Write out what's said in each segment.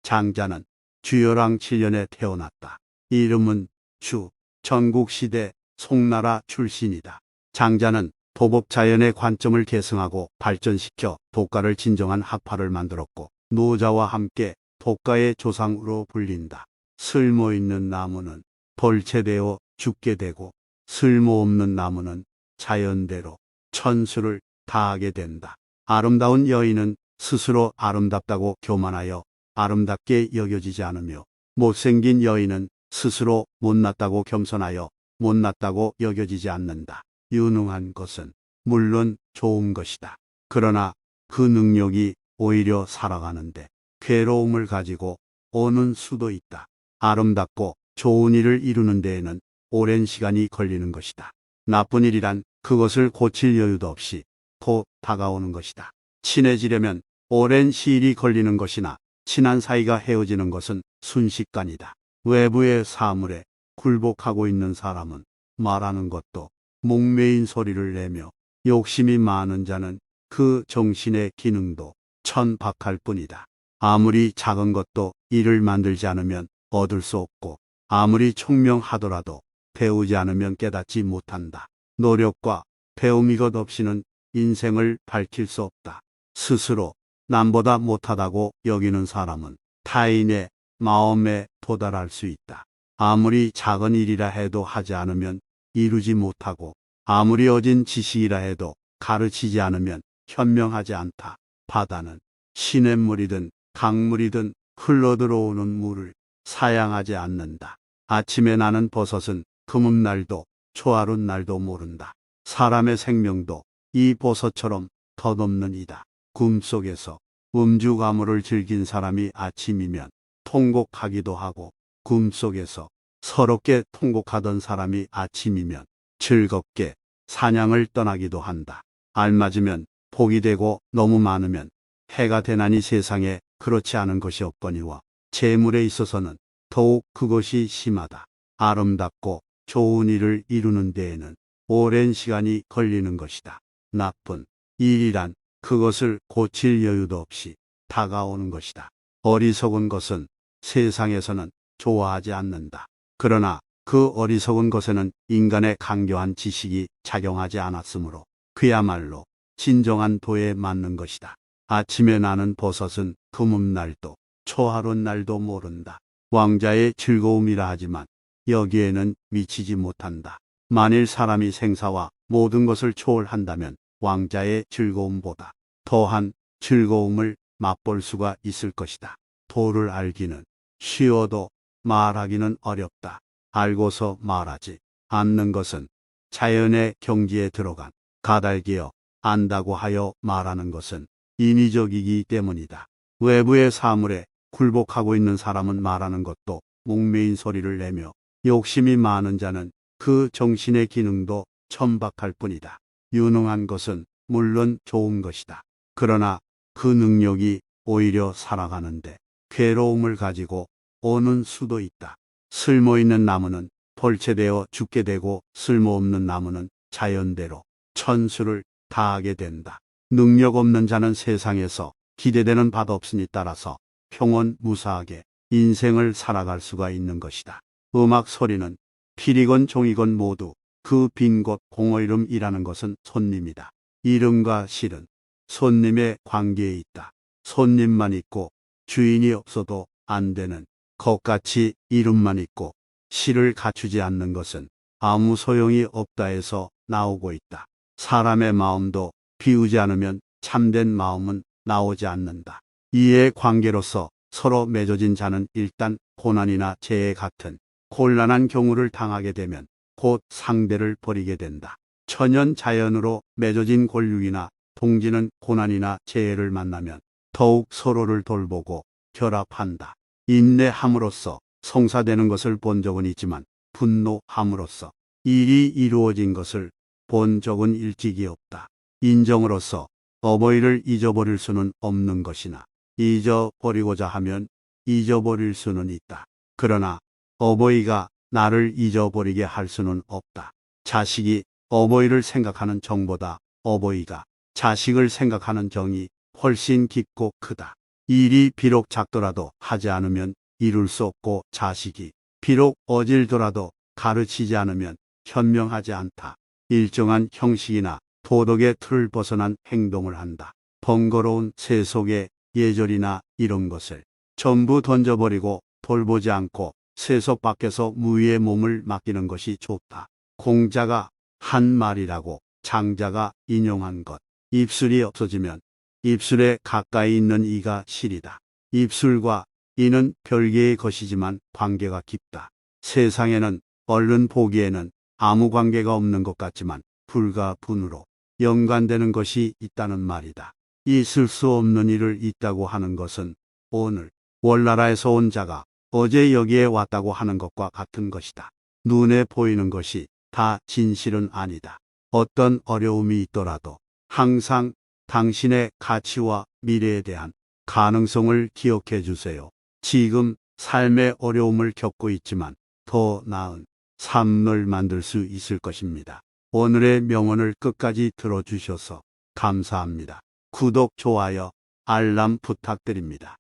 장자는 주여랑 7년에 태어났다. 이름은 주, 전국시대 송나라 출신이다. 장자는 도법자연의 관점을 계승하고 발전시켜 독가를 진정한 학파를 만들었고 노자와 함께 독가의 조상으로 불린다. 쓸모있는 나무는 벌채되어 죽게 되고 쓸모없는 나무는 자연대로 천수를 다하게 된다. 아름다운 여인은 스스로 아름답다고 교만하여 아름답게 여겨지지 않으며 못생긴 여인은 스스로 못났다고 겸손하여 못났다고 여겨지지 않는다. 유능한 것은 물론 좋은 것이다. 그러나 그 능력이 오히려 살아가는데 괴로움을 가지고 오는 수도 있다. 아름답고 좋은 일을 이루는 데에는 오랜 시간이 걸리는 것이다. 나쁜 일이란 그것을 고칠 여유도 없이 곧 다가오는 것이다. 친해지려면 오랜 시일이 걸리는 것이나 친한 사이가 헤어지는 것은 순식간이다. 외부의 사물에 굴복하고 있는 사람은 말하는 것도 목매인 소리를 내며 욕심이 많은 자는 그 정신의 기능도 천박할 뿐이다. 아무리 작은 것도 일을 만들지 않으면 얻을 수 없고 아무리 총명하더라도 배우지 않으면 깨닫지 못한다. 노력과 배움 이것 없이는 인생을 밝힐 수 없다. 스스로 남보다 못하다고 여기는 사람은 타인의 마음에 도달할 수 있다. 아무리 작은 일이라 해도 하지 않으면 이루지 못하고 아무리 어진 지식이라 해도 가르치지 않으면 현명하지 않다. 바다는 시냇물이든 강물이든 흘러들어오는 물을 사양하지 않는다. 아침에 나는 버섯은 금음날도 초하룻 날도 모른다. 사람의 생명도 이 버섯처럼 덧없는 이다. 꿈속에서 음주가무를 즐긴 사람이 아침이면 통곡하기도 하고 꿈속에서 서럽게 통곡하던 사람이 아침이면 즐겁게 사냥을 떠나기도 한다. 알맞으면 복이 되고 너무 많으면 해가 되나니 세상에 그렇지 않은 것이 없거니와 재물에 있어서는 더욱 그것이 심하다. 아름답고 좋은 일을 이루는 데에는 오랜 시간이 걸리는 것이다. 나쁜 일이란 그것을 고칠 여유도 없이 다가오는 것이다. 어리석은 것은 세상에서는 좋아하지 않는다. 그러나 그 어리석은 것에는 인간의 강교한 지식이 작용하지 않았으므로 그야말로 진정한 도에 맞는 것이다. 아침에 나는 버섯은 금음날도 초하룻 날도 모른다. 왕자의 즐거움이라 하지만 여기에는 미치지 못한다. 만일 사람이 생사와 모든 것을 초월한다면 왕자의 즐거움보다 더한 즐거움을 맛볼 수가 있을 것이다. 도를 알기는 쉬워도 말하기는 어렵다. 알고서 말하지 않는 것은 자연의 경지에 들어간 가달기여 안다고 하여 말하는 것은 인위적이기 때문이다. 외부의 사물에 굴복하고 있는 사람은 말하는 것도 목매인 소리를 내며 욕심이 많은 자는 그 정신의 기능도 천박할 뿐이다. 유능한 것은 물론 좋은 것이다. 그러나 그 능력이 오히려 살아가는데 괴로움을 가지고 오는 수도 있다. 쓸모있는 나무는 벌채되어 죽게 되고 쓸모없는 나무는 자연대로 천수를 다하게 된다. 능력 없는 자는 세상에서 기대되는 바도 없으니 따라서 평온무사하게 인생을 살아갈 수가 있는 것이다. 음악 소리는 필이건 종이건 모두 그 빈 곳 공허 이름이라는 것은 손님이다. 이름과 실은 손님의 관계에 있다. 손님만 있고 주인이 없어도 안 되는 것같이 이름만 있고 실을 갖추지 않는 것은 아무 소용이 없다 해서 나오고 있다. 사람의 마음도 비우지 않으면 참된 마음은 나오지 않는다. 이의 관계로서 서로 맺어진 자는 일단 고난이나 재해 같은 곤란한 경우를 당하게 되면 곧 상대를 버리게 된다. 천연 자연으로 맺어진 권륜이나 동지는 고난이나 재해를 만나면 더욱 서로를 돌보고 결합한다. 인내함으로써 성사되는 것을 본 적은 있지만 분노함으로써 일이 이루어진 것을 본 적은 일찍이 없다. 인정으로써 어버이를 잊어버릴 수는 없는 것이나 잊어버리고자 하면 잊어버릴 수는 있다. 그러나 어버이가 나를 잊어버리게 할 수는 없다. 자식이 어버이를 생각하는 정보다 어버이가 자식을 생각하는 정이 훨씬 깊고 크다. 일이 비록 작더라도 하지 않으면 이룰 수 없고 자식이 비록 어질더라도 가르치지 않으면 현명하지 않다. 일정한 형식이나 도덕의 틀을 벗어난 행동을 한다. 번거로운 세속의 예절이나 이런 것을 전부 던져버리고 돌보지 않고 세속 밖에서 무위의 몸을 맡기는 것이 좋다. 공자가 한 말이라고 장자가 인용한 것. 입술이 없어지면 입술에 가까이 있는 이가 실이다. 입술과 이는 별개의 것이지만 관계가 깊다. 세상에는 얼른 보기에는 아무 관계가 없는 것 같지만 불과 분으로 연관되는 것이 있다는 말이다. 있을 수 없는 일을 있다고 하는 것은 오늘 월나라에서 온 자가 어제 여기에 왔다고 하는 것과 같은 것이다. 눈에 보이는 것이 다 진실은 아니다. 어떤 어려움이 있더라도 항상 당신의 가치와 미래에 대한 가능성을 기억해 주세요. 지금 삶의 어려움을 겪고 있지만 더 나은 삶을 만들 수 있을 것입니다. 오늘의 명언을 끝까지 들어주셔서 감사합니다. 구독, 좋아요, 알람 부탁드립니다.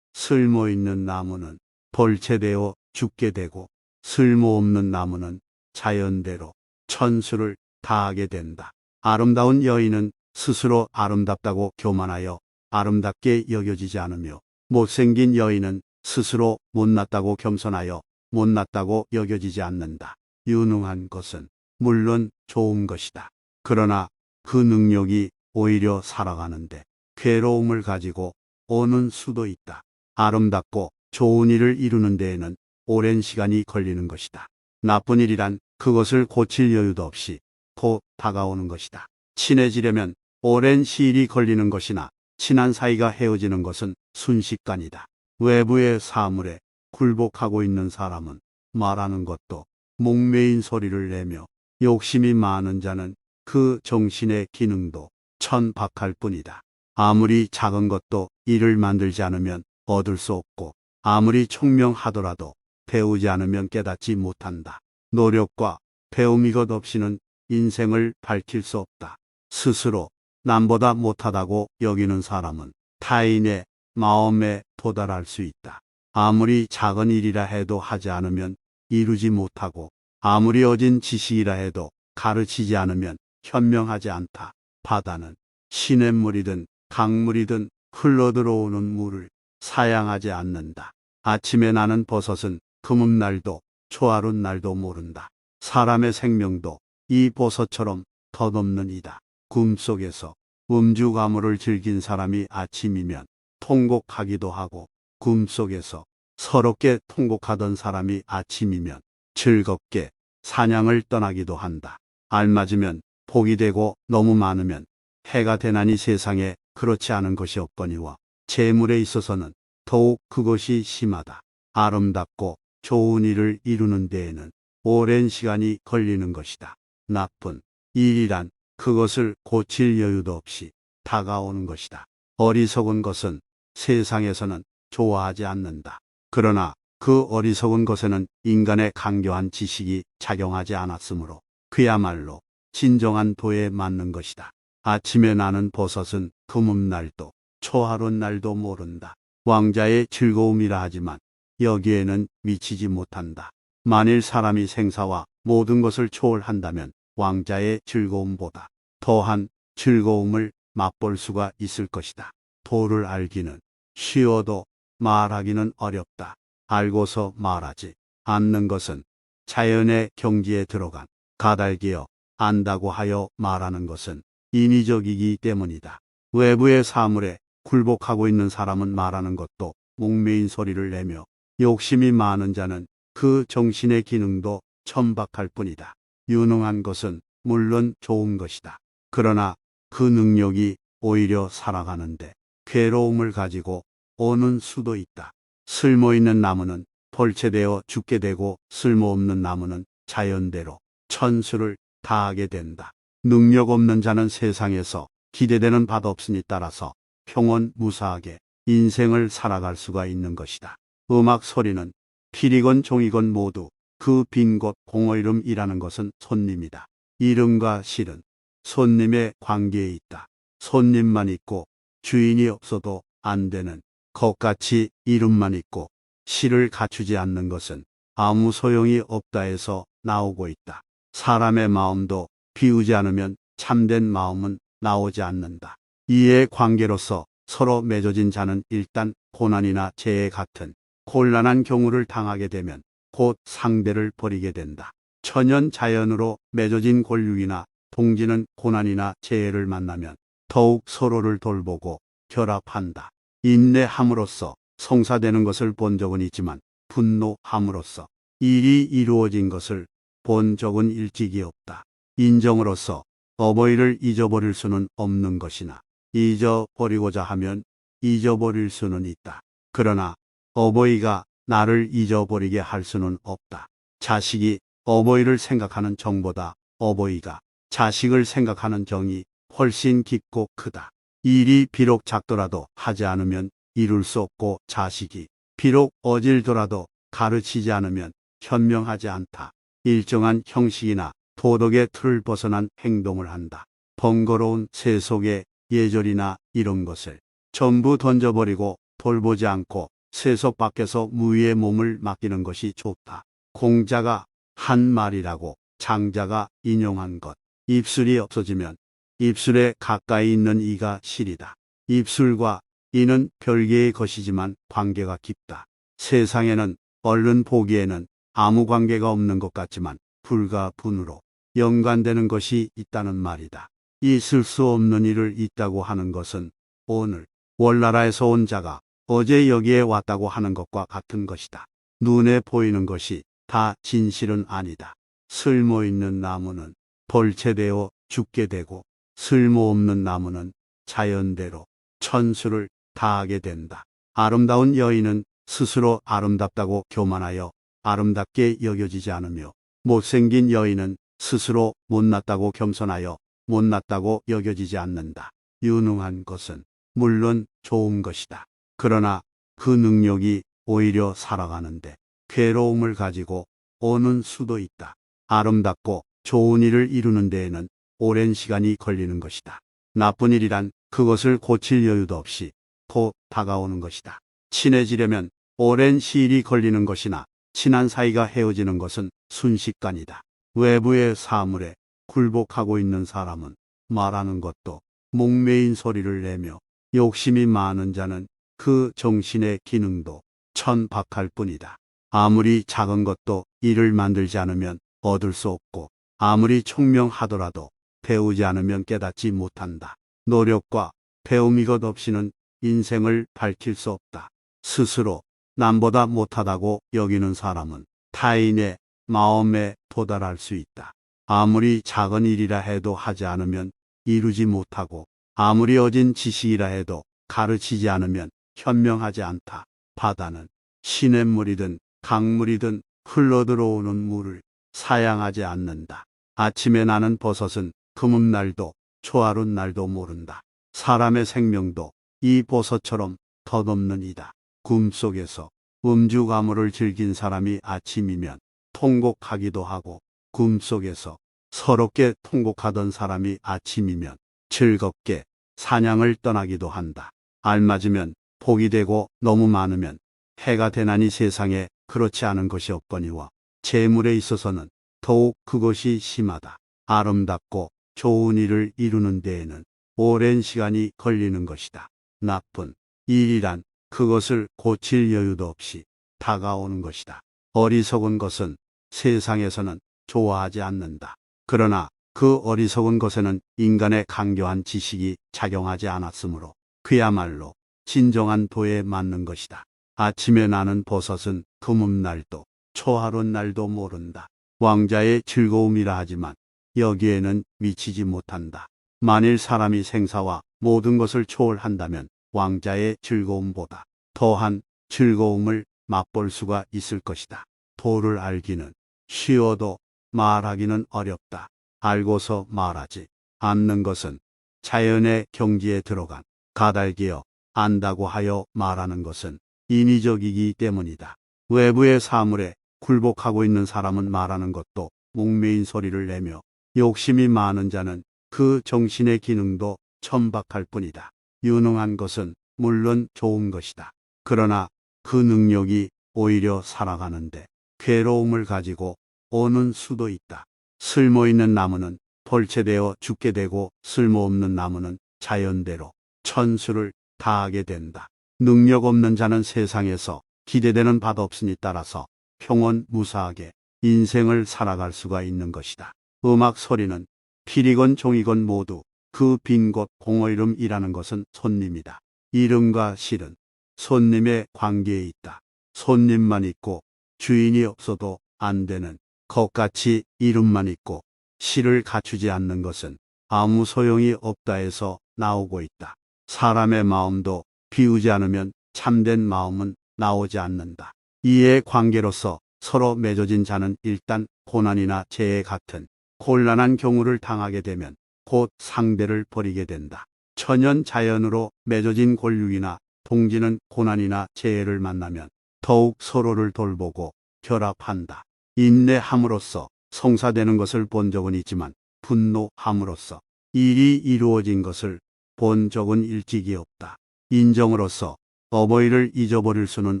쓸모있는 나무는 벌채되어 죽게 되고 쓸모없는 나무는 자연대로 천수를 다하게 된다. 아름다운 여인은 스스로 아름답다고 교만하여 아름답게 여겨지지 않으며 못생긴 여인은 스스로 못났다고 겸손하여 못났다고 여겨지지 않는다. 유능한 것은 물론 좋은 것이다. 그러나 그 능력이 오히려 살아가는데 괴로움을 가지고 오는 수도 있다. 아름답고 좋은 일을 이루는 데에는 오랜 시간이 걸리는 것이다. 나쁜 일이란 그것을 고칠 여유도 없이 곧 다가오는 것이다. 친해지려면 오랜 시일이 걸리는 것이나 친한 사이가 헤어지는 것은 순식간이다. 외부의 사물에 굴복하고 있는 사람은 말하는 것도 목매인 소리를 내며 욕심이 많은 자는 그 정신의 기능도 천박할 뿐이다. 아무리 작은 것도 일을 만들지 않으면 얻을 수 없고 아무리 총명하더라도 배우지 않으면 깨닫지 못한다. 노력과 배움 이것 없이는 인생을 밝힐 수 없다. 스스로 남보다 못하다고 여기는 사람은 타인의 마음에 도달할 수 있다. 아무리 작은 일이라 해도 하지 않으면 이루지 못하고 아무리 어진 지식이라 해도 가르치지 않으면 현명하지 않다. 바다는 시냇물이든 강물이든 흘러들어오는 물을 사양하지 않는다. 아침에 나는 버섯은 금음날도 초하룻 날도 모른다. 사람의 생명도 이 버섯처럼 덧없는 이다. 꿈속에서 음주가무를 즐긴 사람이 아침이면 통곡하기도 하고 꿈속에서 서럽게 통곡하던 사람이 아침이면 즐겁게 사냥을 떠나기도 한다. 알맞으면 복이 되고 너무 많으면 해가 되나니 세상에 그렇지 않은 것이 없거니와 재물에 있어서는 더욱 그것이 심하다. 아름답고 좋은 일을 이루는 데에는 오랜 시간이 걸리는 것이다. 나쁜 일이란 그것을 고칠 여유도 없이 다가오는 것이다. 어리석은 것은 세상에서는 좋아하지 않는다. 그러나 그 어리석은 것에는 인간의 강교한 지식이 작용하지 않았으므로 그야말로 진정한 도에 맞는 것이다. 아침에 나는 버섯은 금음날도 초하룻 날도 모른다. 왕자의 즐거움이라 하지만 여기에는 미치지 못한다. 만일 사람이 생사와 모든 것을 초월한다면 왕자의 즐거움보다 더한 즐거움을 맛볼 수가 있을 것이다. 도를 알기는 쉬워도 말하기는 어렵다. 알고서 말하지 않는 것은 자연의 경지에 들어간 가달기여 안다고 하여 말하는 것은 인위적이기 때문이다. 외부의 사물에 굴복하고 있는 사람은 말하는 것도 목매인 소리를 내며 욕심이 많은 자는 그 정신의 기능도 천박할 뿐이다. 유능한 것은 물론 좋은 것이다. 그러나 그 능력이 오히려 살아가는데 괴로움을 가지고 오는 수도 있다. 쓸모있는 나무는 벌채되어 죽게 되고 쓸모없는 나무는 자연대로 천수를 다하게 된다. 능력 없는 자는 세상에서 기대되는 바도 없으니 따라서 평온무사하게 인생을 살아갈 수가 있는 것이다. 음악 소리는 필이건 종이건 모두 그 빈 곳 공허 이름이라는 것은 손님이다. 이름과 실은 손님의 관계에 있다. 손님만 있고 주인이 없어도 안 되는 것같이 이름만 있고 실을 갖추지 않는 것은 아무 소용이 없다 해서 나오고 있다. 사람의 마음도 비우지 않으면 참된 마음은 나오지 않는다. 이해 관계로서 서로 맺어진 자는 일단 고난이나 재해 같은 곤란한 경우를 당하게 되면 곧 상대를 버리게 된다. 천연 자연으로 맺어진 권력이나 동지는 고난이나 재해를 만나면 더욱 서로를 돌보고 결합한다. 인내함으로써 성사되는 것을 본 적은 있지만 분노함으로써 일이 이루어진 것을 본 적은 일찍이 없다. 인정으로서 어버이를 잊어버릴 수는 없는 것이나 잊어버리고자 하면 잊어버릴 수는 있다. 그러나 어버이가 나를 잊어버리게 할 수는 없다. 자식이 어버이를 생각하는 정보다 어버이가 자식을 생각하는 정이 훨씬 깊고 크다. 일이 비록 작더라도 하지 않으면 이룰 수 없고 자식이 비록 어질더라도 가르치지 않으면 현명하지 않다. 일정한 형식이나 도덕의 틀을 벗어난 행동을 한다. 번거로운 세속의 예절이나 이런 것을 전부 던져버리고 돌보지 않고 세속 밖에서 무위의 몸을 맡기는 것이 좋다. 공자가 한 말이라고 장자가 인용한 것. 입술이 없어지면 입술에 가까이 있는 이가 실이다. 입술과 이는 별개의 것이지만 관계가 깊다. 세상에는 얼른 보기에는 아무 관계가 없는 것 같지만 불과 분으로 연관되는 것이 있다는 말이다. 있을 수 없는 일을 있다고 하는 것은 오늘 월나라에서 온 자가 어제 여기에 왔다고 하는 것과 같은 것이다. 눈에 보이는 것이 다 진실은 아니다. 쓸모있는 나무는 벌채되어 죽게 되고 쓸모없는 나무는 자연대로 천수를 다하게 된다. 아름다운 여인은 스스로 아름답다고 교만하여 아름답게 여겨지지 않으며 못생긴 여인은 스스로 못났다고 겸손하여 못났다고 여겨지지 않는다. 유능한 것은 물론 좋은 것이다. 그러나 그 능력이 오히려 살아가는데 괴로움을 가지고 오는 수도 있다. 아름답고 좋은 일을 이루는 데에는 오랜 시간이 걸리는 것이다. 나쁜 일이란 그것을 고칠 여유도 없이 곧 다가오는 것이다. 친해지려면 오랜 시일이 걸리는 것이나 친한 사이가 헤어지는 것은 순식간이다. 외부의 사물에 굴복하고 있는 사람은 말하는 것도 목매인 소리를 내며 욕심이 많은 자는 그 정신의 기능도 천박할 뿐이다. 아무리 작은 것도 일을 만들지 않으면 얻을 수 없고 아무리 총명하더라도 배우지 않으면 깨닫지 못한다. 노력과 배움 이것 없이는 인생을 밝힐 수 없다. 스스로 남보다 못하다고 여기는 사람은 타인의 마음에 도달할 수 있다. 아무리 작은 일이라 해도 하지 않으면 이루지 못하고 아무리 어진 지식이라 해도 가르치지 않으면 현명하지 않다. 바다는 시냇물이든 강물이든 흘러들어오는 물을 사양하지 않는다. 아침에 나는 버섯은 드문 날도 초하룬 날도 모른다. 사람의 생명도 이 버섯처럼 덧없는 이다. 꿈속에서 음주 가물을 즐긴 사람이 아침이면 통곡하기도 하고 꿈속에서 서럽게 통곡하던 사람이 아침이면 즐겁게 사냥을 떠나기도 한다. 알맞으면 복이 되고 너무 많으면 해가 되나니 세상에 그렇지 않은 것이 없거니와 재물에 있어서는 더욱 그것이 심하다. 아름답고 좋은 일을 이루는 데에는 오랜 시간이 걸리는 것이다. 나쁜 일이란 그것을 고칠 여유도 없이 다가오는 것이다. 어리석은 것은 세상에서는 좋아하지 않는다. 그러나 그 어리석은 것에는 인간의 강교한 지식이 작용하지 않았으므로 그야말로 진정한 도에 맞는 것이다. 아침에 나는 버섯은 드문 날도 초하룬 날도 모른다. 왕자의 즐거움이라 하지만 여기에는 미치지 못한다. 만일 사람이 생사와 모든 것을 초월한다면 왕자의 즐거움보다 더한 즐거움을 맛볼 수가 있을 것이다. 도를 알기는 쉬워도 말하기는 어렵다. 알고서 말하지 않는 것은 자연의 경지에 들어간 가달기여 안다고 하여 말하는 것은 인위적이기 때문이다. 외부의 사물에 굴복하고 있는 사람은 말하는 것도 목매인 소리를 내며 욕심이 많은 자는 그 정신의 기능도 천박할 뿐이다. 유능한 것은 물론 좋은 것이다. 그러나 그 능력이 오히려 살아가는데 괴로움을 가지고 오는 수도 있다. 쓸모있는 나무는 벌채되어 죽게 되고 쓸모없는 나무는 자연대로 천수를 다하게 된다. 능력 없는 자는 세상에서 기대되는 바도 없으니 따라서 평온무사하게 인생을 살아갈 수가 있는 것이다. 음악 소리는 필이건 종이건 모두 그 빈 곳 공허 이름이라는 것은 손님이다. 이름과 실은 손님의 관계에 있다. 손님만 있고 주인이 없어도 안 되는 것같이 이름만 있고 실을 갖추지 않는 것은 아무 소용이 없다 해서 나오고 있다. 사람의 마음도 비우지 않으면 참된 마음은 나오지 않는다. 이해 관계로서 서로 맺어진 자는 일단 고난이나 재해 같은 곤란한 경우를 당하게 되면 곧 상대를 버리게 된다. 천연 자연으로 맺어진 권력이나 동지는 고난이나 재해를 만나면 더욱 서로를 돌보고 결합한다. 인내함으로써 성사되는 것을 본 적은 있지만 분노함으로써 일이 이루어진 것을 본 적은 일찍이 없다. 인정으로서 어버이를 잊어버릴 수는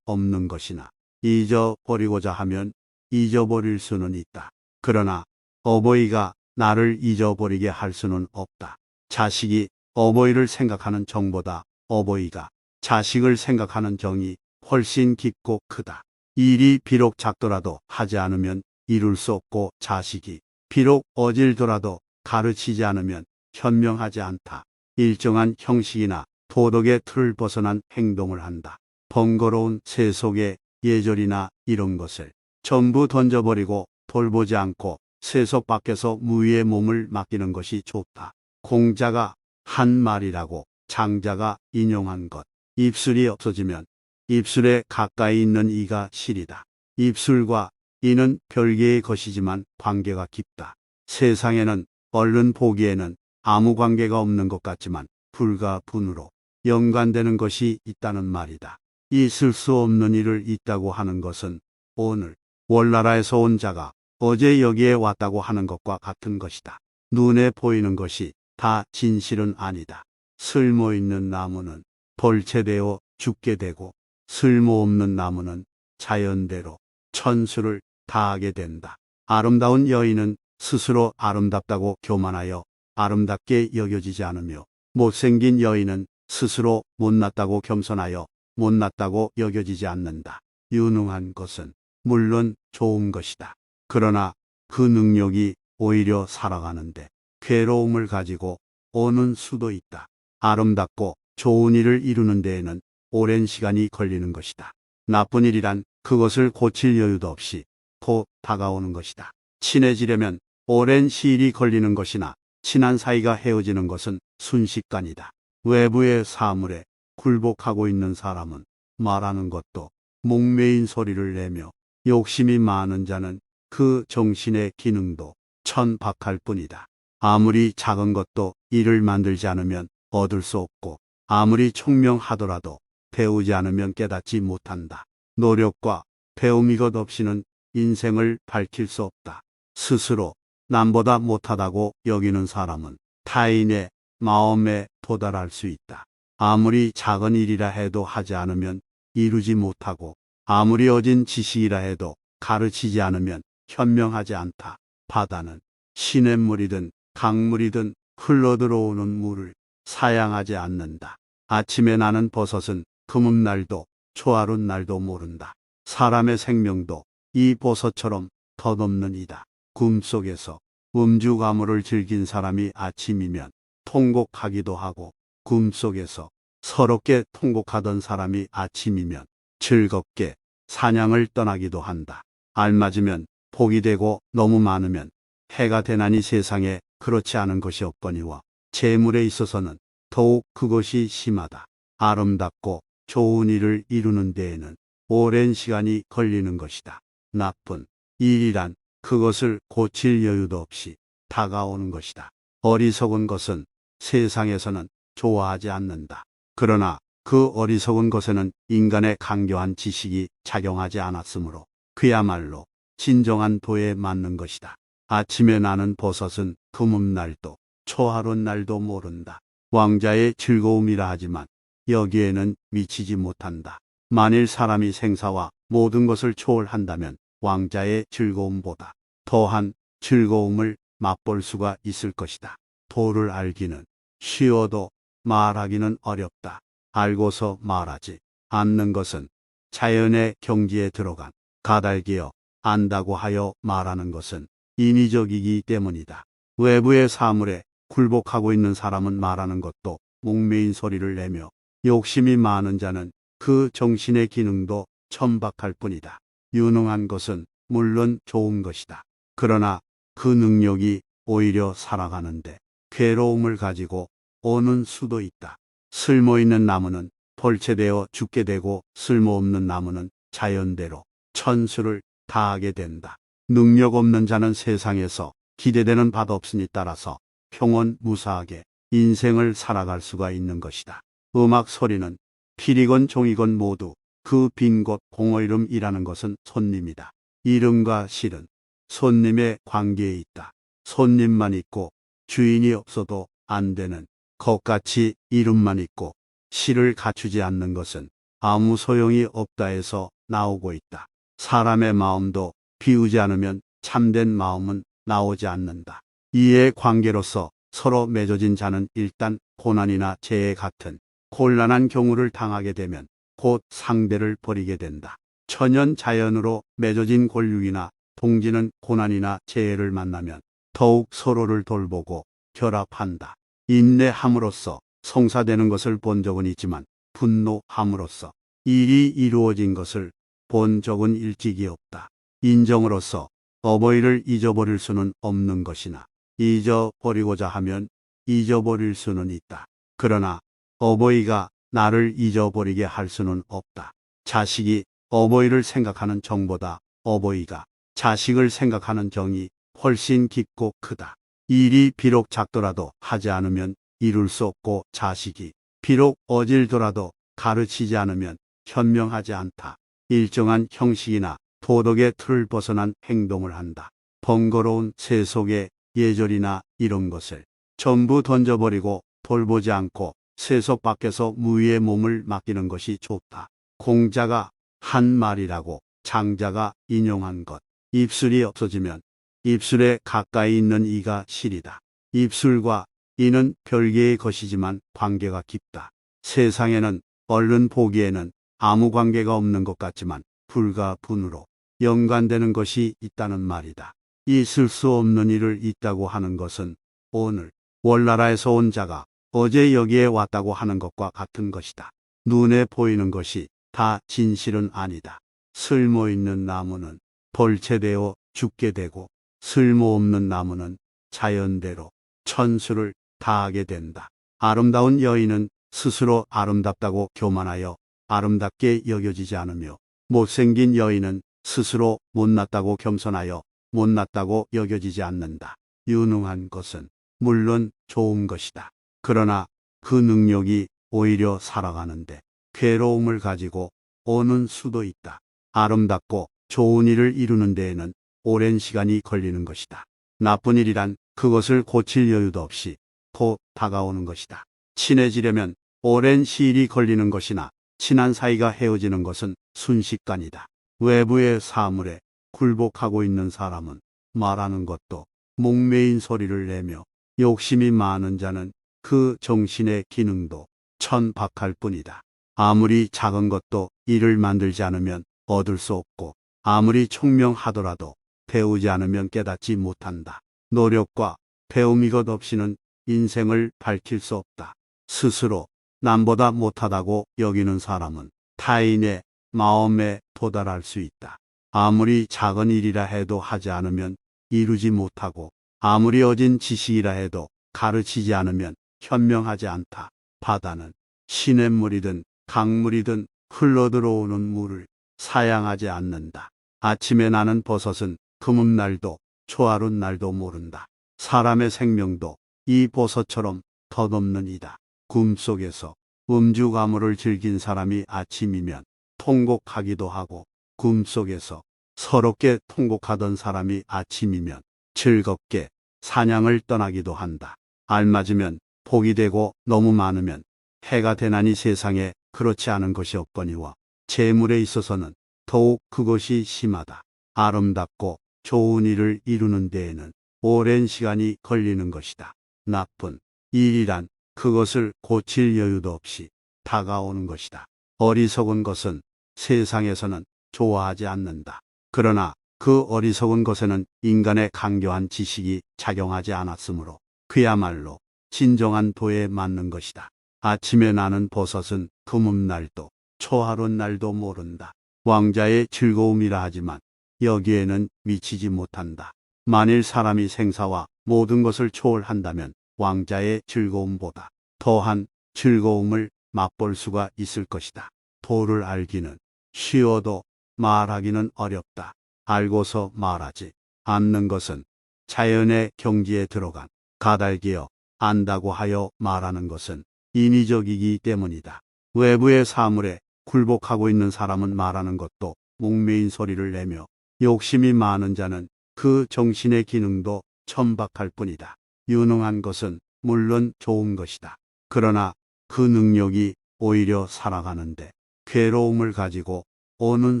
없는 것이나 잊어버리고자 하면 잊어버릴 수는 있다. 그러나 어버이가 나를 잊어버리게 할 수는 없다. 자식이 어버이를 생각하는 정보다 어버이가 자식을 생각하는 정이 훨씬 깊고 크다. 일이 비록 작더라도 하지 않으면 이룰 수 없고 자식이 비록 어질더라도 가르치지 않으면 현명하지 않다. 일정한 형식이나 도덕의 틀을 벗어난 행동을 한다. 번거로운 세속의 예절이나 이런 것을 전부 던져버리고 돌보지 않고 세속 밖에서 무위의 몸을 맡기는 것이 좋다. 공자가 한 말이라고 장자가 인용한 것. 입술이 없어지면 입술에 가까이 있는 이가 실이다. 입술과 이는 별개의 것이지만 관계가 깊다. 세상에는 얼른 보기에는 아무 관계가 없는 것 같지만 불과 분으로 연관되는 것이 있다는 말이다. 있을 수 없는 일을 있다고 하는 것은 오늘 월나라에서 온 자가 어제 여기에 왔다고 하는 것과 같은 것이다. 눈에 보이는 것이 다 진실은 아니다. 쓸모있는 나무는 벌채되어 죽게 되고 쓸모없는 나무는 자연대로 천수를 다하게 된다. 아름다운 여인은 스스로 아름답다고 교만하여 아름답게 여겨지지 않으며 못생긴 여인은 스스로 못났다고 겸손하여 못났다고 여겨지지 않는다. 유능한 것은 물론 좋은 것이다. 그러나 그 능력이 오히려 살아가는데 괴로움을 가지고 오는 수도 있다. 아름답고 좋은 일을 이루는 데에는 오랜 시간이 걸리는 것이다. 나쁜 일이란 그것을 고칠 여유도 없이 곧 다가오는 것이다. 친해지려면 오랜 시일이 걸리는 것이나 친한 사이가 헤어지는 것은 순식간이다. 외부의 사물에 굴복하고 있는 사람은 말하는 것도 목매인 소리를 내며 욕심이 많은 자는 그 정신의 기능도 천박할 뿐이다. 아무리 작은 것도 일을 만들지 않으면 얻을 수 없고 아무리 총명하더라도 배우지 않으면 깨닫지 못한다. 노력과 배움 이것 없이는 인생을 밝힐 수 없다. 스스로 남보다 못하다고 여기는 사람은 타인의 마음에 도달할 수 있다. 아무리 작은 일이라 해도 하지 않으면 이루지 못하고 아무리 어진 지식이라 해도 가르치지 않으면 현명하지 않다. 바다는 시냇물이든 강물이든 흘러들어오는 물을 사양하지 않는다. 아침에 나는 버섯은 금음 날도 초하룻 날도 모른다. 사람의 생명도 이 버섯처럼 덧없는 이다. 꿈속에서 음주 가물을 즐긴 사람이 아침이면 통곡하기도 하고 꿈속에서 서럽게 통곡하던 사람이 아침이면 즐겁게 사냥을 떠나기도 한다. 알맞으면 복이 되고 너무 많으면 해가 되나니 세상에 그렇지 않은 것이 없거니와 재물에 있어서는 더욱 그것이 심하다. 아름답고 좋은 일을 이루는 데에는 오랜 시간이 걸리는 것이다. 나쁜 일이란 그것을 고칠 여유도 없이 다가오는 것이다. 어리석은 것은 세상에서는 좋아하지 않는다. 그러나 그 어리석은 것에는 인간의 강교한 지식이 작용하지 않았으므로 그야말로 진정한 도에 맞는 것이다. 아침에 나는 버섯은 금음 날도 초하룻 날도 모른다. 왕자의 즐거움이라 하지만 여기에는 미치지 못한다. 만일 사람이 생사와 모든 것을 초월한다면 왕자의 즐거움보다 더한 즐거움을 맛볼 수가 있을 것이다. 도를 알기는 쉬워도 말하기는 어렵다. 알고서 말하지 않는 것은 자연의 경지에 들어간 가달기여 안다고 하여 말하는 것은 인위적이기 때문이다. 외부의 사물에 굴복하고 있는 사람은 말하는 것도 목매인 소리를 내며 욕심이 많은 자는 그 정신의 기능도 천박할 뿐이다. 유능한 것은 물론 좋은 것이다. 그러나 그 능력이 오히려 살아가는데 괴로움을 가지고 오는 수도 있다. 쓸모있는 나무는 벌채되어 죽게 되고 쓸모없는 나무는 자연대로 천수를 다하게 된다. 능력 없는 자는 세상에서 기대되는 바도 없으니 따라서 평온무사하게 인생을 살아갈 수가 있는 것이다. 음악 소리는 필이건 종이건 모두 그 빈 곳 공허이름이라는 것은 손님이다. 이름과 실은 손님의 관계에 있다. 손님만 있고 주인이 없어도 안 되는 것같이 이름만 있고 실을 갖추지 않는 것은 아무 소용이 없다 해서 나오고 있다. 사람의 마음도 비우지 않으면 참된 마음은 나오지 않는다. 이해 관계로서 서로 맺어진 자는 일단 고난이나 재해 같은 곤란한 경우를 당하게 되면 곧 상대를 버리게 된다. 천연 자연으로 맺어진 권력이나 동지는 고난이나 재해를 만나면 더욱 서로를 돌보고 결합한다. 인내함으로써 성사되는 것을 본 적은 있지만 분노함으로써 일이 이루어진 것을 본 적은 일찍이 없다. 인정으로서 어버이를 잊어버릴 수는 없는 것이나 잊어버리고자 하면 잊어버릴 수는 있다. 그러나 어버이가 나를 잊어버리게 할 수는 없다. 자식이 어버이를 생각하는 정보다 어버이가 자식을 생각하는 정이 훨씬 깊고 크다. 일이 비록 작더라도 하지 않으면 이룰 수 없고 자식이 비록 어질더라도 가르치지 않으면 현명하지 않다. 일정한 형식이나 도덕의 틀을 벗어난 행동을 한다. 번거로운 세속의 예절이나 이런 것을 전부 던져버리고 돌보지 않고 세속 밖에서 무위의 몸을 맡기는 것이 좋다. 공자가 한 말이라고 장자가 인용한 것. 입술이 없어지면 입술에 가까이 있는 이가 실이다. 입술과 이는 별개의 것이지만 관계가 깊다. 세상에는 얼른 보기에는 아무 관계가 없는 것 같지만 불과 분으로 연관되는 것이 있다는 말이다. 있을 수 없는 일을 있다고 하는 것은 오늘 월나라에서 온 자가 어제 여기에 왔다고 하는 것과 같은 것이다. 눈에 보이는 것이 다 진실은 아니다. 쓸모있는 나무는 벌채되어 죽게 되고 쓸모없는 나무는 자연대로 천수를 다하게 된다. 아름다운 여인은 스스로 아름답다고 교만하여 아름답게 여겨지지 않으며 못생긴 여인은 스스로 못났다고 겸손하여 못났다고 여겨지지 않는다. 유능한 것은 물론 좋은 것이다. 그러나 그 능력이 오히려 살아가는데 괴로움을 가지고 오는 수도 있다. 아름답고 좋은 일을 이루는 데에는 오랜 시간이 걸리는 것이다. 나쁜 일이란 그것을 고칠 여유도 없이 곧 다가오는 것이다. 친해지려면 오랜 시일이 걸리는 것이나 친한 사이가 헤어지는 것은 순식간이다. 외부의 사물에 굴복하고 있는 사람은 말하는 것도 목매인 소리를 내며 욕심이 많은 자는 그 정신의 기능도 천박할 뿐이다. 아무리 작은 것도 일을 만들지 않으면 얻을 수 없고 아무리 총명하더라도 배우지 않으면 깨닫지 못한다. 노력과 배움 이것 없이는 인생을 밝힐 수 없다. 스스로 남보다 못하다고 여기는 사람은 타인의 마음에 도달할 수 있다. 아무리 작은 일이라 해도 하지 않으면 이루지 못하고 아무리 어진 지식이라 해도 가르치지 않으면 현명하지 않다. 바다는 시냇물이든 강물이든 흘러들어오는 물을 사양하지 않는다. 아침에 나는 버섯은 드문 날도 초하룬 날도 모른다. 사람의 생명도 이 버섯처럼 덧없는 이다. 꿈속에서 음주 가물을 즐긴 사람이 아침이면 통곡하기도 하고 꿈속에서 서럽게 통곡하던 사람이 아침이면 즐겁게 사냥을 떠나기도 한다. 알맞으면 복이 되고 너무 많으면 해가 되나니 세상에 그렇지 않은 것이 없거니와 재물에 있어서는 더욱 그것이 심하다. 아름답고 좋은 일을 이루는 데에는 오랜 시간이 걸리는 것이다. 나쁜 일이란 그것을 고칠 여유도 없이 다가오는 것이다. 어리석은 것은 세상에서는 좋아하지 않는다. 그러나 그 어리석은 것에는 인간의 강교한 지식이 작용하지 않았으므로 그야말로 진정한 도에 맞는 것이다. 아침에 나는 버섯은 금음날도 초하룻날도 모른다. 왕자의 즐거움이라 하지만 여기에는 미치지 못한다. 만일 사람이 생사와 모든 것을 초월한다면 왕자의 즐거움보다 더한 즐거움을 맛볼 수가 있을 것이다. 도를 알기는 쉬워도 말하기는 어렵다. 알고서 말하지 않는 것은 자연의 경지에 들어간 가달기여 안다고 하여 말하는 것은 인위적이기 때문이다. 외부의 사물에 굴복하고 있는 사람은 말하는 것도 목매인 소리를 내며 욕심이 많은 자는 그 정신의 기능도 천박할 뿐이다. 유능한 것은 물론 좋은 것이다. 그러나 그 능력이 오히려 살아가는데 괴로움을 가지고 오는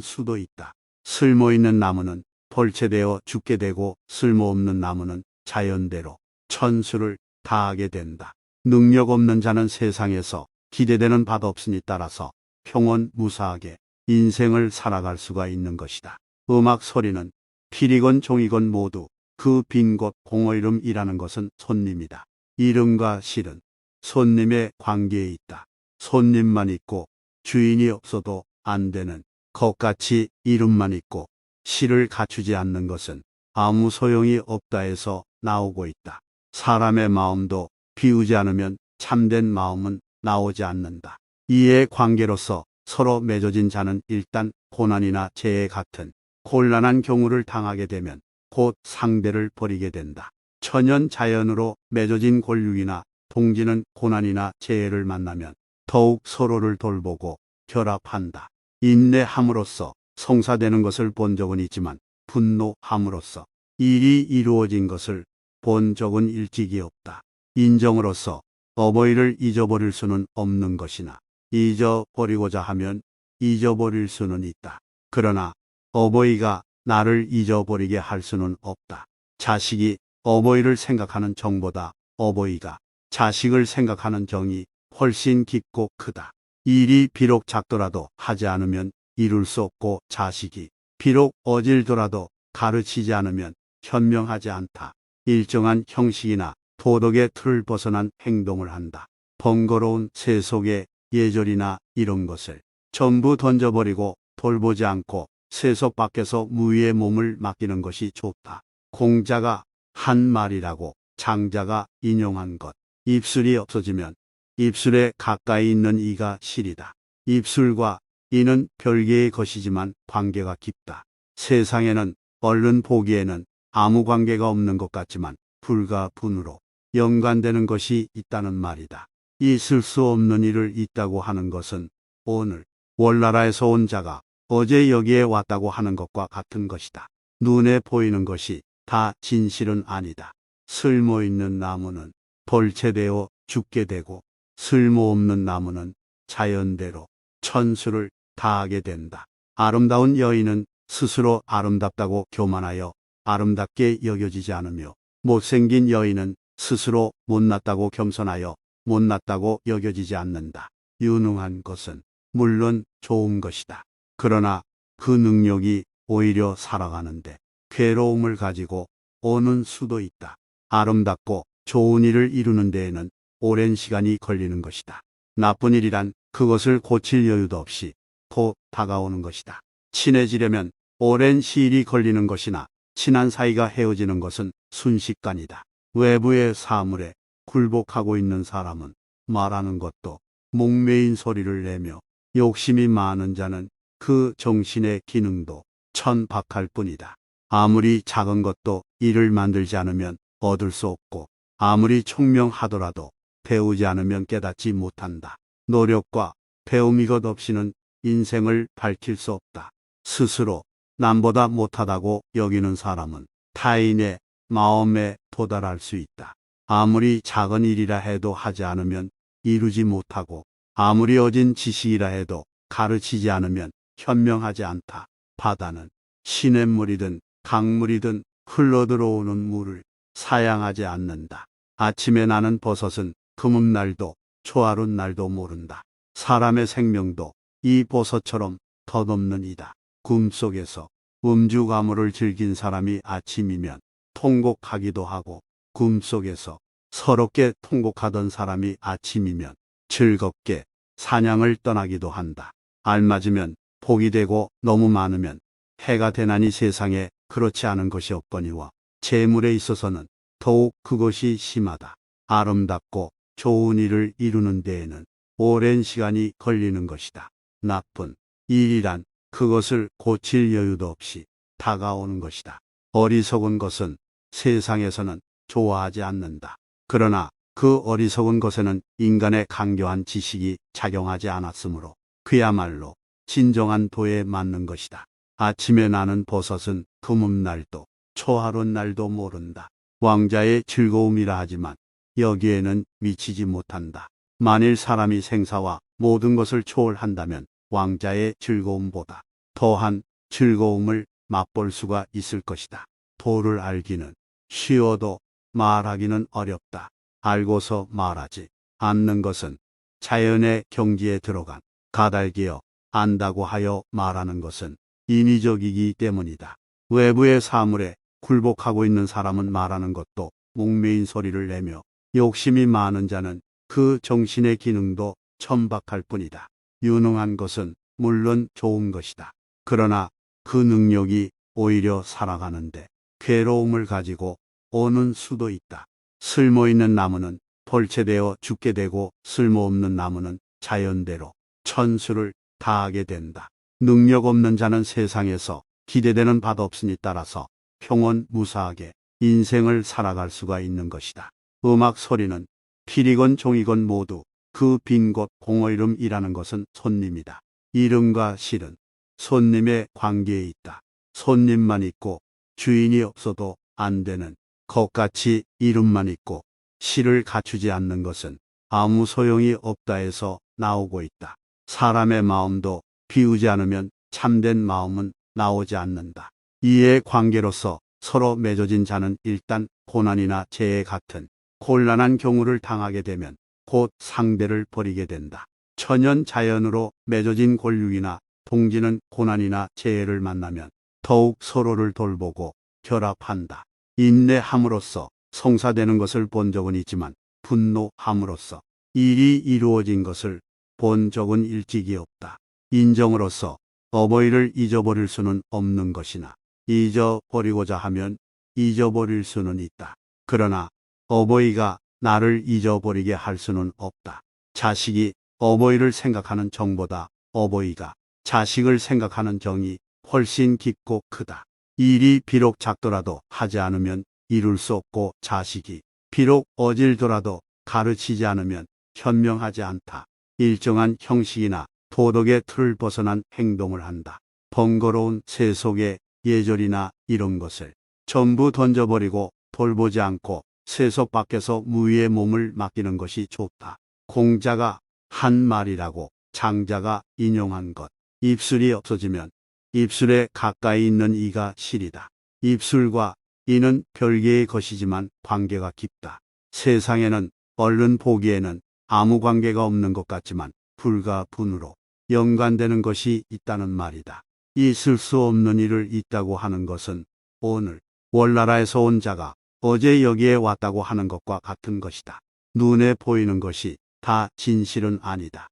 수도 있다. 쓸모있는 나무는 벌채되어 죽게 되고 쓸모없는 나무는 자연대로 천수를 다하게 된다. 능력 없는 자는 세상에서 기대되는 바도 없으니 따라서 평온무사하게 인생을 살아갈 수가 있는 것이다. 음악 소리는 필이건 종이건 모두 그 빈 곳 공허 이름이라는 것은 손님이다. 이름과 실은 손님의 관계에 있다. 손님만 있고 주인이 없어도 안 되는 것같이 이름만 있고 실을 갖추지 않는 것은 아무 소용이 없다 해서 나오고 있다. 사람의 마음도 비우지 않으면 참된 마음은 나오지 않는다. 이에 관계로서 서로 맺어진 자는 일단 고난이나 재해 같은 곤란한 경우를 당하게 되면 곧 상대를 버리게 된다. 천연 자연으로 맺어진 권력이나 동지는 고난이나 재해를 만나면 더욱 서로를 돌보고 결합한다. 인내함으로써 성사되는 것을 본 적은 있지만 분노함으로써 일이 이루어진 것을 본 적은 일찍이 없다. 인정으로서 어버이를 잊어버릴 수는 없는 것이나 잊어버리고자 하면 잊어버릴 수는 있다. 그러나 어버이가 나를 잊어버리게 할 수는 없다. 자식이 어버이를 생각하는 정보다 어버이가 자식을 생각하는 정이 훨씬 깊고 크다. 일이 비록 작더라도 하지 않으면 이룰 수 없고 자식이 비록 어질더라도 가르치지 않으면 현명하지 않다. 일정한 형식이나 도덕의 틀을 벗어난 행동을 한다. 번거로운 세속의 예절이나 이런 것을 전부 던져버리고 돌보지 않고 세속 밖에서 무위의 몸을 맡기는 것이 좋다. 공자가 한 말이라고 장자가 인용한 것. 입술이 없어지면 입술에 가까이 있는 이가 실이다. 입술과 이는 별개의 것이지만 관계가 깊다. 세상에는 얼른 보기에는 아무 관계가 없는 것 같지만 불과 분으로 연관되는 것이 있다는 말이다. 있을 수 없는 일을 있다고 하는 것은 오늘 월나라에서 온 자가 어제 여기에 왔다고 하는 것과 같은 것이다. 눈에 보이는 것이 다 진실은 아니다. 쓸모있는 나무는 벌채되어 죽게 되고 쓸모없는 나무는 자연대로 천수를 다하게 된다. 아름다운 여인은 스스로 아름답다고 교만하여 아름답게 여겨지지 않으며 못생긴 여인은 스스로 못났다고 겸손하여 못났다고 여겨지지 않는다. 유능한 것은 물론 좋은 것이다. 그러나 그 능력이 오히려 살아가는데 괴로움을 가지고 오는 수도 있다. 아름답고 좋은 일을 이루는 데에는 오랜 시간이 걸리는 것이다. 나쁜 일이란 그것을 고칠 여유도 없이 곧 다가오는 것이다. 친해지려면 오랜 시일이 걸리는 것이나 친한 사이가 헤어지는 것은 순식간이다. 외부의 사물에 굴복하고 있는 사람은 말하는 것도 목매인 소리를 내며 욕심이 많은 자는 그 정신의 기능도 천박할 뿐이다. 아무리 작은 것도 일을 만들지 않으면 얻을 수 없고 아무리 총명하더라도 배우지 않으면 깨닫지 못한다. 노력과 배움 이것 없이는 인생을 밝힐 수 없다. 스스로 남보다 못하다고 여기는 사람은 타인의 마음에 도달할 수 있다. 아무리 작은 일이라 해도 하지 않으면 이루지 못하고 아무리 어진 지식이라 해도 가르치지 않으면 현명하지 않다. 바다는 시냇물이든 강물이든 흘러들어오는 물을 사양하지 않는다. 아침에 나는 버섯은 드문 날도 초하룬 날도 모른다. 사람의 생명도 이 버섯처럼 덧없는 이다. 꿈속에서 음주 가물을 즐긴 사람이 아침이면 통곡하기도 하고 꿈속에서 서럽게 통곡하던 사람이 아침이면 즐겁게 사냥을 떠나기도 한다. 알맞으면 복이 되고 너무 많으면 해가 되나니 세상에 그렇지 않은 것이 없거니와 재물에 있어서는 더욱 그것이 심하다. 아름답고 좋은 일을 이루는 데에는 오랜 시간이 걸리는 것이다. 나쁜 일이란 그것을 고칠 여유도 없이 다가오는 것이다. 어리석은 것은 세상에서는 좋아하지 않는다. 그러나 그 어리석은 것에는 인간의 강교한 지식이 작용하지 않았으므로 그야말로 진정한 도에 맞는 것이다. 아침에 나는 버섯은 드문 날도 초하룬 날도 모른다. 왕자의 즐거움이라 하지만 여기에는 미치지 못한다. 만일 사람이 생사와 모든 것을 초월한다면 왕자의 즐거움보다 더한 즐거움을 맛볼 수가 있을 것이다. 도를 알기는 쉬워도 말하기는 어렵다. 알고서 말하지 않는 것은 자연의 경지에 들어간 가달기여 안다고 하여 말하는 것은 인위적이기 때문이다. 외부의 사물에 굴복하고 있는 사람은 말하는 것도 목매인 소리를 내며 욕심이 많은 자는 그 정신의 기능도 천박할 뿐이다. 유능한 것은 물론 좋은 것이다. 그러나 그 능력이 오히려 살아가는데 괴로움을 가지고 오는 수도 있다. 쓸모있는 나무는 벌채되어 죽게 되고 쓸모없는 나무는 자연대로 천수를 다하게 된다. 능력 없는 자는 세상에서 기대되는 바도 없으니 따라서 평온무사하게 인생을 살아갈 수가 있는 것이다. 음악 소리는 필이건 종이건 모두 그 빈 곳 공허 이름이라는 것은 손님이다. 이름과 실은 손님의 관계에 있다. 손님만 있고 주인이 없어도 안 되는 것같이 이름만 있고 실을 갖추지 않는 것은 아무 소용이 없다 해서 나오고 있다. 사람의 마음도 비우지 않으면 참된 마음은 나오지 않는다. 이에 관계로서 서로 맺어진 자는 일단 고난이나 재해 같은 곤란한 경우를 당하게 되면 곧 상대를 버리게 된다. 천연 자연으로 맺어진 권력이나 동지는 고난이나 재해를 만나면 더욱 서로를 돌보고 결합한다. 인내함으로써 성사되는 것을 본 적은 있지만 분노함으로써 일이 이루어진 것을 본 적은 일찍이 없다. 인정으로써 어버이를 잊어버릴 수는 없는 것이나 잊어버리고자 하면 잊어버릴 수는 있다. 그러나 어버이가 나를 잊어버리게 할 수는 없다. 자식이 어버이를 생각하는 정보다 어버이가 자식을 생각하는 정이 훨씬 깊고 크다. 일이 비록 작더라도 하지 않으면 이룰 수 없고 자식이 비록 어질더라도 가르치지 않으면 현명하지 않다. 일정한 형식이나 도덕의 틀을 벗어난 행동을 한다. 번거로운 세속의 예절이나 이런 것을 전부 던져버리고 돌보지 않고 세속 밖에서 무위의 몸을 맡기는 것이 좋다. 공자가 한 말이라고 장자가 인용한 것. 입술이 없어지면 입술에 가까이 있는 이가 실이다. 입술과 이는 별개의 것이지만 관계가 깊다. 세상에는 얼른 보기에는 아무 관계가 없는 것 같지만 불과 분으로 연관되는 것이 있다는 말이다. 있을 수 없는 일을 있다고 하는 것은 오늘 월나라에서 온 자가 어제 여기에 왔다고 하는 것과 같은 것이다. 눈에 보이는 것이 다 진실은 아니다.